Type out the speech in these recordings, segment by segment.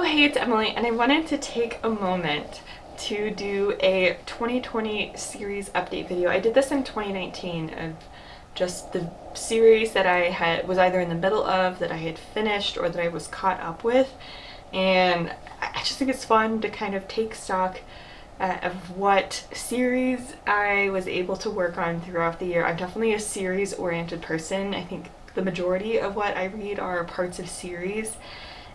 hey, it's Emily, and I wanted to take a moment to do a 2020 series update video. I did this in 2019 of just the series that I was either in the middle of, that I had finished, or that I was caught up with. And I just think it's fun to kind of take stock of what series I was able to work on throughout the year. I'm definitely a series-oriented person. I think the majority of what I read are parts of series,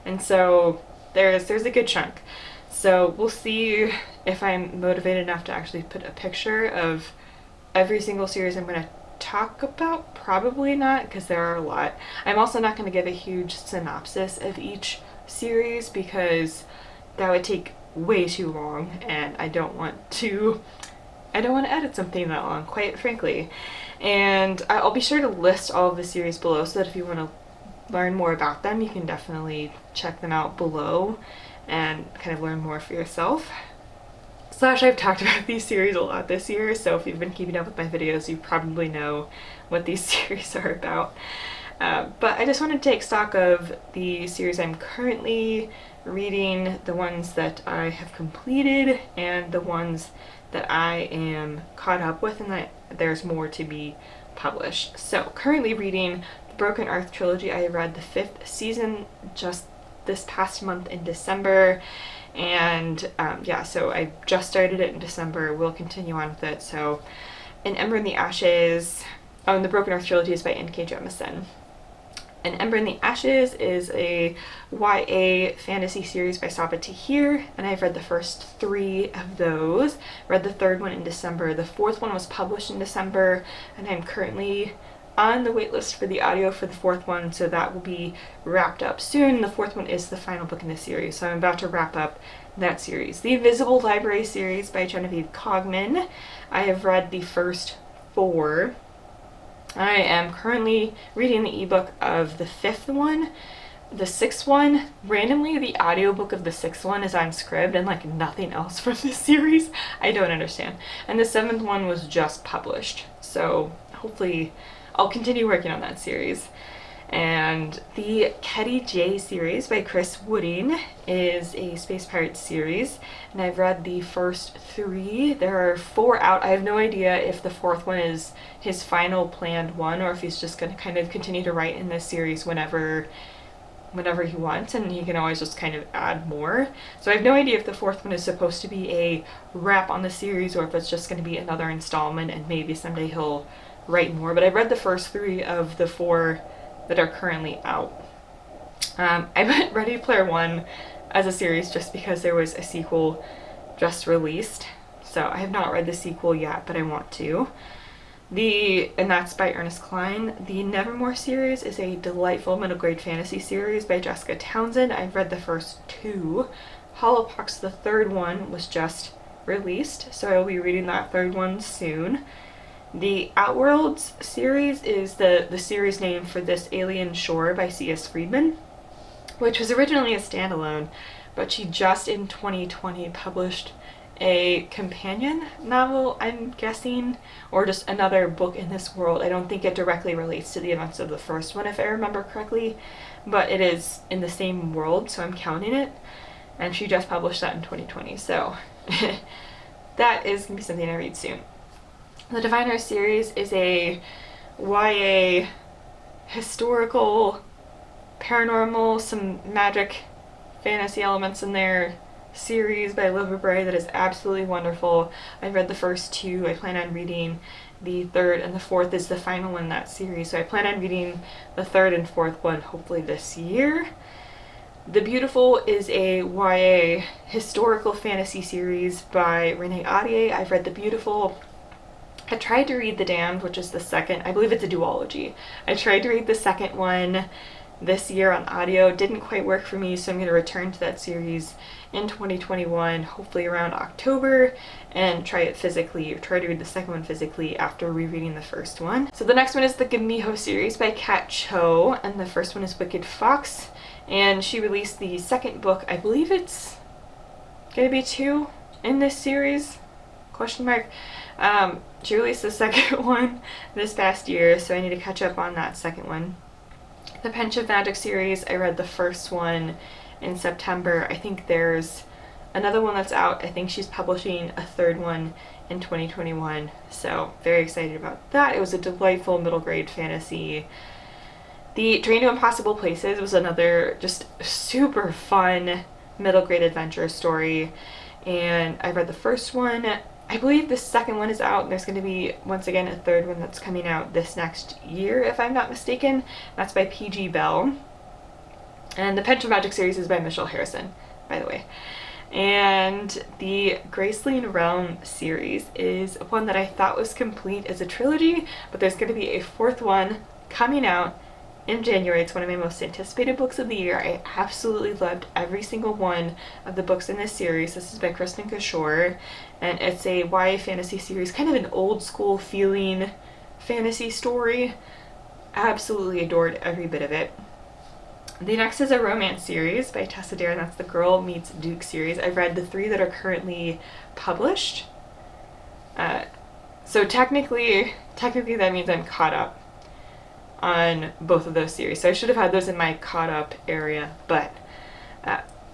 and so there's a good chunk. So we'll see if I'm motivated enough to actually put a picture of every single series I'm going to talk about. Probably not, because there are a lot. I'm also not going to give a huge synopsis of each series because that would take way too long, and I don't want to edit something that long, quite frankly. And I'll be sure to list all of the series below so that if you want to learn more about them, you can definitely check them out below and kind of learn more for yourself. Slash, I've talked about these series a lot this year, so if you've been keeping up with my videos, you probably know what these series are about. But I just want to take stock of the series I'm currently reading, the ones that I have completed, and the ones that I am caught up with, and that there's more to be published. So currently reading the Broken Earth Trilogy. I read the 5th season just this past month in December, and yeah, so I just started it in December. We'll continue on with it. So An Ember in the Ashes, and the Broken Earth Trilogy is by N.K. Jemison. An Ember in the Ashes is a YA fantasy series by Sabaa Tahir, and I've read the first 3 of those. Read the 3rd one in December. The 4th one was published in December, and I'm currently on the waitlist for the audio for the 4th one, so that will be wrapped up soon. The 4th one is the final book in the series, so I'm about to wrap up that series. The Invisible Library series by Genevieve Cogman. I have read the first 4. I am currently reading the ebook of the 5th one. The 6th one, randomly the audiobook of the 6th one is on Scribd and like nothing else from this series. I don't understand. And the 7th one was just published, so hopefully I'll continue working on that series. And the Ketty Jay series by Chris Wooding is a space pirate series, and I've read the first 3. There are 4 out. I have no idea if the 4th one is his final planned one, or if he's just going to kind of continue to write in this series whenever he wants, and he can always just kind of add more. So I have no idea if the 4th one is supposed to be a wrap on the series, or if it's just going to be another installment, and maybe someday he'll write more. But I've read the first 3 of the 4 that are currently out. I put Ready Player One as a series just because there was a sequel just released. So I have not read the sequel yet, but I want to. And that's by Ernest Cline. The Nevemoor series is a delightful middle grade fantasy series by Jessica Townsend. I've read the first 2. Hollowpox, the 3rd one, was just released, so I will be reading that 3rd one soon. The Outworlds series is the series name for This Alien Shore by C.S. Friedman, which was originally a standalone, but she just in 2020 published a companion novel, I'm guessing, or just another book in this world. I don't think it directly relates to the events of the first one, if I remember correctly, but it is in the same world, so I'm counting it, and she just published that in 2020, so that is going to be something I read soon. The Diviner series is a YA historical, paranormal, some magic fantasy elements in there series by Libba Bray that is absolutely wonderful. I've read the first 2. I plan on reading the 3rd, and the 4th is the final one in that series, so I plan on reading the 3rd and 4th one hopefully this year. The Beautiful is a YA historical fantasy series by Renee Ahdieh. I've read The Beautiful. I tried to read The Damned, which is the 2nd. I believe it's a duology. I tried to read the 2nd one this year on audio. Didn't quite work for me, so I'm going to return to that series in 2021, hopefully around October, and try it physically, or try to read the 2nd one physically after rereading the 1st one. So the next one is the Gumiho Series by Kat Cho, and the 1st one is Wicked Fox, and she released the 2nd book. I believe it's going to be 2 in this series? Question mark. She released the 2nd one this past year, so I need to catch up on that 2nd one. The Pensive Magic series, I read the 1st one in September. I think there's another one that's out. I think she's publishing a third one in 2021. So very excited about that. It was a delightful middle grade fantasy. The Train to Impossible Places was another just super fun middle grade adventure story. And I read the first one. I believe the second one is out, and there's going to be, once again, a third one that's coming out this next year, if I'm not mistaken. That's by P.G. Bell. And the Pension Magic series is by Michelle Harrison, by the way. And the Graceling Realm series is one that I thought was complete as a trilogy, but there's going to be a fourth one coming out in January. It's one of my most anticipated books of the year. I absolutely loved every single one of the books in this series. This is by Kristen Kishore, and it's a YA fantasy series, kind of an old school feeling fantasy story. Absolutely adored every bit of it. The next is a romance series by Tessa Dare, and that's the Girl Meets Duke series. I've read the 3 that are currently published. So technically that means I'm caught up on both of those series. So I should have had those in my caught up area, but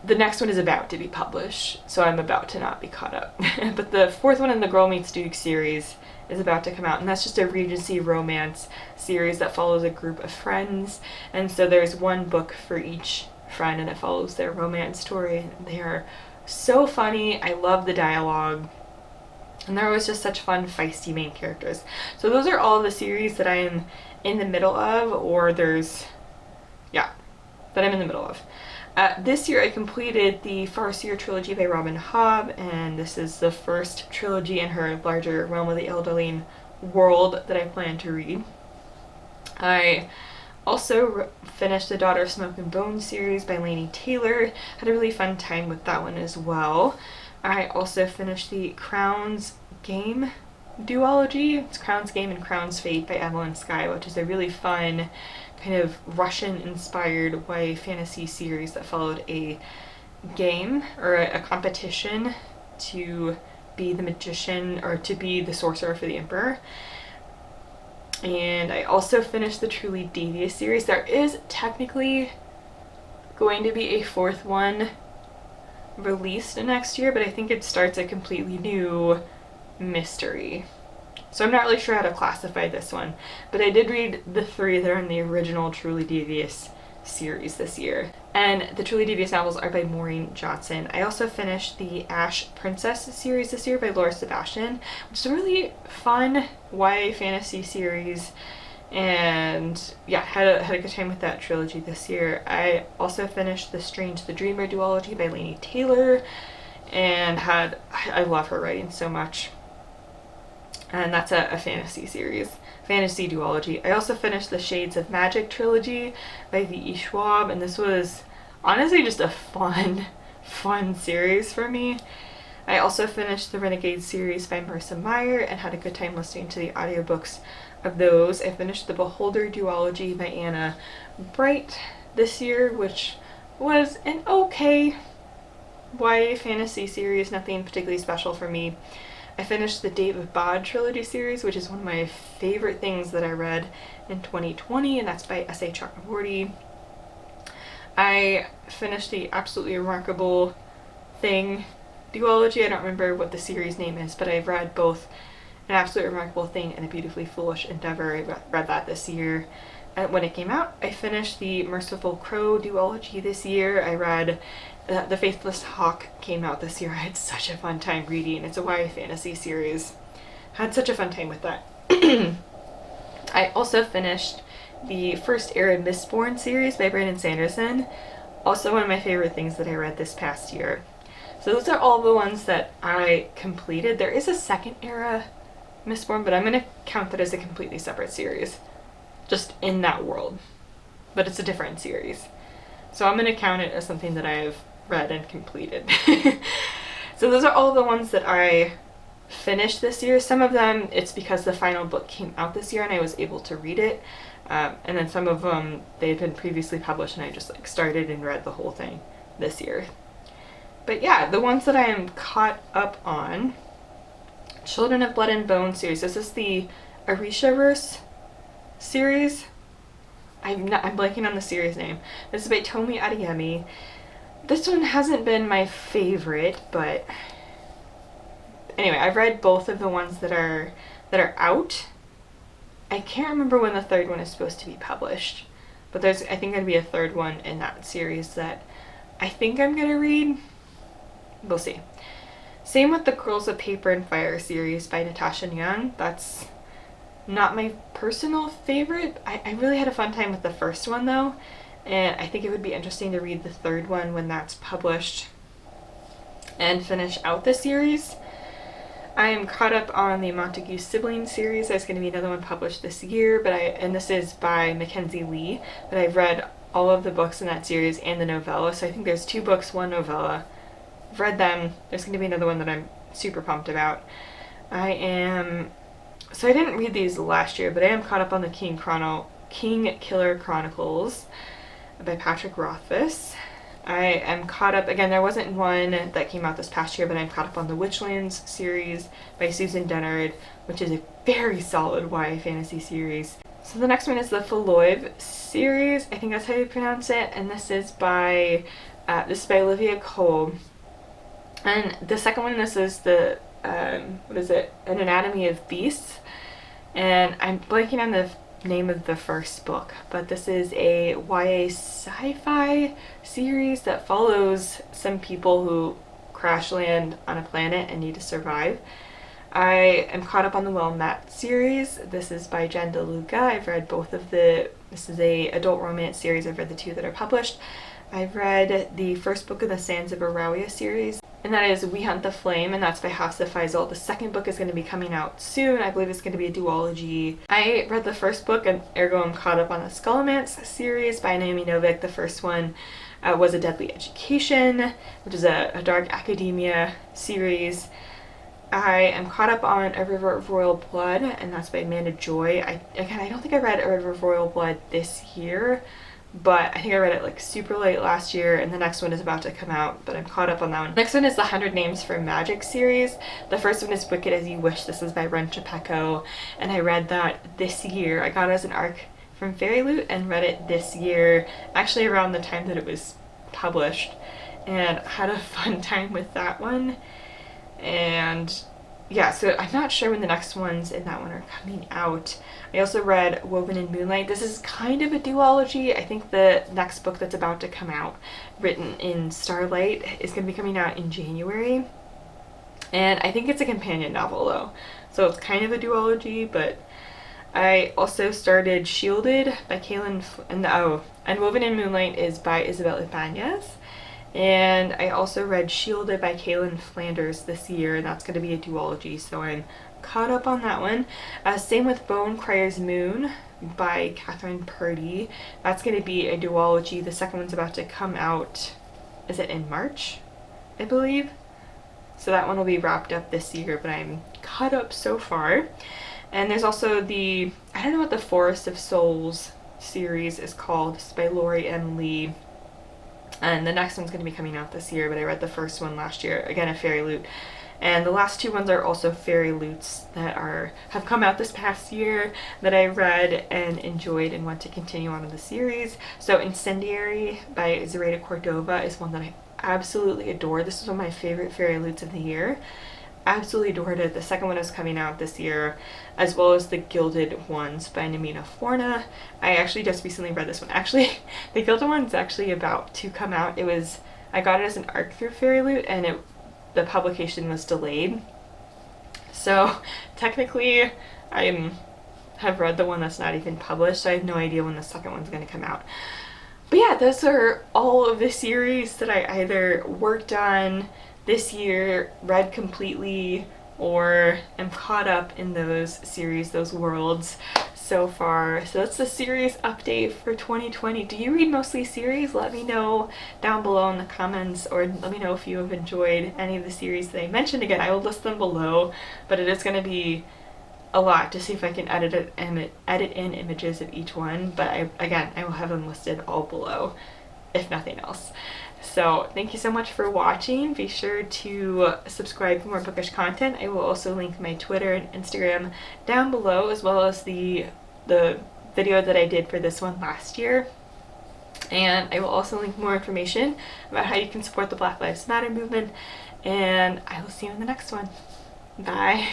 the next one is about to be published, so I'm about to not be caught up. But the 4th one in the Girl Meets Duke series is about to come out, and that's just a Regency romance series that follows a group of friends, and so there's one book for each friend, and it follows their romance story. They are so funny. I love the dialogue, and they're always just such fun, feisty main characters. So those are all the series that I am in the middle of, or that I'm in the middle of. This year I completed the Farseer trilogy by Robin Hobb, and this is the first trilogy in her larger Realm of the Elderling world that I plan to read. I also finished the Daughter of Smoke and Bone series by Laini Taylor. Had a really fun time with that one as well. I also finished the Crown's Game duology. It's Crown's Game and Crown's Fate by Evelyn Skye, which is a really fun kind of Russian-inspired YA fantasy series that followed a game or a competition to be the magician or to be the sorcerer for the Emperor. And I also finished the truly Devious series. There is technically going to be a 4th one released next year, but I think it starts a completely new mystery. So I'm not really sure how to classify this one, but I did read the 3 that are in the original Truly Devious series this year. And the Truly Devious novels are by Maureen Johnson. I also finished the Ash Princess series this year by Laura Sebastien, which is a really fun YA fantasy series, and yeah, had a good time with that trilogy this year. I also finished the Strange the Dreamer duology by Laini Taylor, and I love her writing so much. And that's a fantasy series, fantasy duology. I also finished the Shades of Magic trilogy by V.E. Schwab, and this was honestly just a fun series for me. I also finished the Renegade series by Marissa Meyer and had a good time listening to the audiobooks of those. I finished the Beholder duology by Anna Bright this year, which was an okay YA fantasy series, nothing particularly special for me. I finished the David Bod trilogy series, which is one of my favorite things that I read in 2020, and that's by S.A. Chakraborty. I finished the Absolutely Remarkable Thing duology. I don't remember what the series name is, but I've read both An Absolutely Remarkable Thing and A Beautifully Foolish Endeavor. I read that this year when it came out. I finished the Merciful Crow duology this year. I read The Faithless Hawk came out this year. I had such a fun time reading. It's a YA fantasy series. Had such a fun time with that. I also finished the First Era Mistborn series by Brandon Sanderson. Also one of my favorite things that I read this past year. So those are all the ones that I completed. There is a Second Era Mistborn, but I'm going to count that as a completely separate series. Just in that world. But it's a different series. So I'm going to count it as something that I've read and completed. So those are all the ones that I finished this year. Some of them it's because the final book came out this year and I was able to read it, and then some of them they had been previously published and I just started and read the whole thing this year. But yeah, the ones that I am caught up on: Children of Blood and Bone series. This is the Orishaverse series. I'm blanking on the series name. This is by Tomi Adeyemi. This one hasn't been my favorite, but anyway, I've read both of the ones that are out. I can't remember when the third one is supposed to be published, but there's, I think, going to be a third one in that series that I think I'm going to read. We'll see. Same with the Curls of Paper and Fire series by Natasha Young. That's not my personal favorite. I really had a fun time with the first one though, and I think it would be interesting to read the third one when that's published and finish out the series. I am caught up on the Montague Siblings series. There's going to be another one published this year, and this is by Mackenzie Lee, but I've read all of the books in that series and the novella, so I think there's 2 books, 1 novella. I've read them. There's going to be another one that I'm super pumped about. So I didn't read these last year, but I am caught up on the King Killer Chronicles by Patrick Rothfuss. I am caught up, again, there wasn't one that came out this past year, but I'm caught up on the Witchlands series by Susan Dennard, which is a very solid YA fantasy series. So the next one is the Faloive series, I think that's how you pronounce it, and this is by Olivia Cole. And the second one, this is the, what is it, An Anatomy of Beasts, and I'm blanking on the name of the first book, but this is a YA sci-fi series that follows some people who crash land on a planet and need to survive. I am caught up on the Well Met series. This is by Jen DeLuca. I've read both of this is a adult romance series. I've read the 2 that are published. I've read the first book of the Sands of Aralia series, and that is We Hunt the Flame, and that's by Hafsa Faisal. The second book is going to be coming out soon. I believe it's going to be a duology. I read the first book, and ergo I'm caught up on the Skullomance series by Naomi Novik. The first one was A Deadly Education, which is a dark academia series. I am caught up on A River of Royal Blood, and that's by Amanda Joy. I don't think I read A River of Royal Blood this year, but I think I read it like super late last year, and the next one is about to come out, but I'm caught up on that one. Next one is the 100 Names for Magic series. The first one is Wicked As You Wish. This is by Ren Chapeko, and I read that this year. I got it as an ARC from Fairy Loot and read it this year, actually around the time that it was published, and had a fun time with that one. And yeah, so I'm not sure when the next ones in that one are coming out. I also read Woven in Moonlight. This is kind of a duology. I think the next book that's about to come out, written in Starlight, is going to be coming out in January. And I think it's a companion novel though, so it's kind of a duology. But I also started Shielded by Kaylin, and Woven in Moonlight is by Isabel Ibanez. And I also read Shielded by Kaylin Flanders this year, and that's going to be a duology, so I'm caught up on that one. Same with Bone Crier's Moon by Catherine Purdy. That's going to be a duology. The second one's about to come out, is it in March, I believe? So that one will be wrapped up this year, but I'm caught up so far. And there's also the, I don't know what the Forest of Souls series is called. It's by Lori M. Lee. And the next one's going to be coming out this year, but I read the first one last year, again a Fairy Loot. And the last 2 ones are also Fairy Loots that have come out this past year that I read and enjoyed and want to continue on in the series. So Incendiary by Zoraida Cordova is one that I absolutely adore. This is one of my favorite Fairy Loots of the year. Absolutely adored it. The second one is coming out this year, as well as the Gilded Ones by Namina Forna. I actually just recently read this one. Actually, the Gilded One's actually about to come out. I got it as an ARC through Fairy Loot, and the publication was delayed. So technically, I have read the one that's not even published, so I have no idea when the second one's going to come out. But yeah, those are all of the series that I either worked on this year, read completely, or am caught up in those series, those worlds so far. So that's the series update for 2020. Do you read mostly series? Let me know down below in the comments, or let me know if you have enjoyed any of the series that I mentioned. Again, I will list them below, but it is going to be a lot to see if I can edit in images of each one, but I will have them listed all below, if nothing else. So thank you so much for watching. Be sure to subscribe for more bookish content. I will also link my Twitter and Instagram down below, as well as the video that I did for this one last year. And I will also link more information about how you can support the Black Lives Matter movement, and I will see you in the next one. Bye.